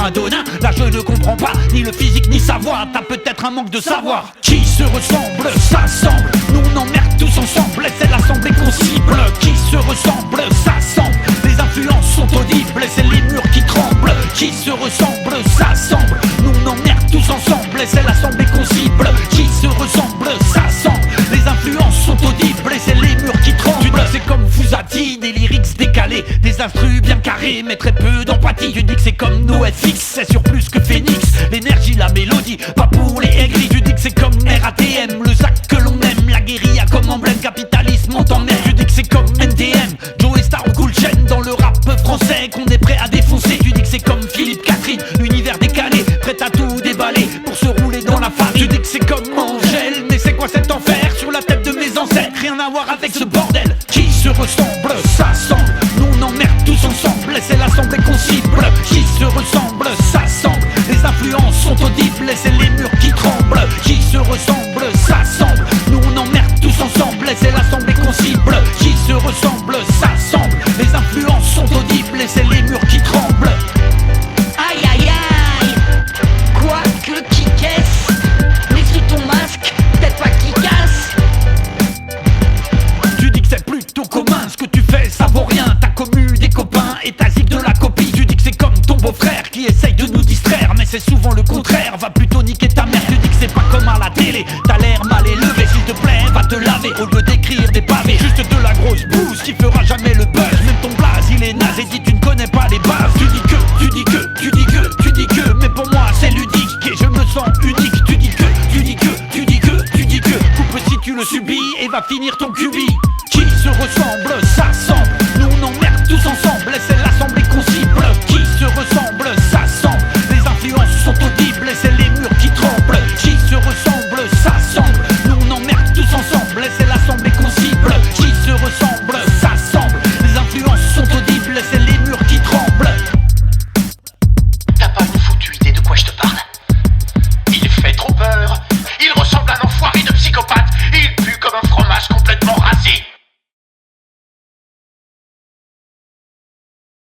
anodin. Là je ne comprends pas ni le physique ni sa voix. T'as peut-être un manque de savoir. Qui se ressemble, s'assemble. Nous on emmerde tous ensemble et c'est l'assemblée qu'on cible. Qui se ressemble, s'assemble. Les influences sont audibles et c'est les murs qui tremblent. Qui se ressemble, s'assemble. Nous on emmerde tous ensemble et c'est l'assemblée qu'on cible. Qui se ressemble, s'assemble. Les influences sont audibles et c'est les murs qui tremblent. Tu dis que c'est comme Fouzati, des lyrics décalés, des instrus bien carrés mais très peu d'empathie. Tu dis que c'est comme NoFX, c'est sur plus que Phoenix. L'énergie, la mélodie, pas pour les aigris. Tu dis que c'est comme RATM, le sac que l'on aime. La guérilla comme emblème, capitalisme on t'emmerde. Tu dis que c'est comme NTM, Joe Star ou Cool Chain dans le rap français qu'on est prêt à défoncer. Tu dis que c'est comme Philippe Catherine, univers décalé, prêt à tout déballer pour se rouler dans la farine. Tu dis que c'est comme Angèle, mais c'est quoi cet enfer sur la tête de mes ancêtres? Rien à voir avec ce bordel. Qui se ressemble, s'assemble. Nous on emmerde tous ensemble et c'est l'assemblée qu'on cible. Qui se ressemble, s'assemble. Les influences sont audibles et c'est les murs qui tremblent. Qui se ressemble, s'assemble. Nous on emmerde tous ensemble et c'est l'assemblée qu'on cible. Qui se ressemble, s'assemble. Les influences sont audibles et c'est les murs qui tremblent. Aïe aïe aïe. Quoi que qui caisse. Mets sous ton masque, peut-être pas qui casse. Tu dis que c'est plutôt commun ce que tu fais, ça vaut rien. T'as commu des copains et t'as zip de la copie. Tu dis que c'est comme ton beau-frère qui essaye de nous distraire, mais c'est souvent le contraire. Va plutôt niquer ta mère. Tu dis que c'est pas comme à la télé. T'as l'air mal élevé, s'il te plaît, va te laver. Au lieu d'écrire des pavés, juste de la grosse bouse qui fera jamais le buzz. Même ton blaze il est naze et dit tu ne connais pas les bases. Tu dis que, tu dis que, tu dis que, tu dis que, mais pour moi c'est ludique et je me sens unique. Tu dis que, tu dis que, tu dis que, tu dis que. Coupe si tu le subis et va finir ton cubi. Qui se ressemble,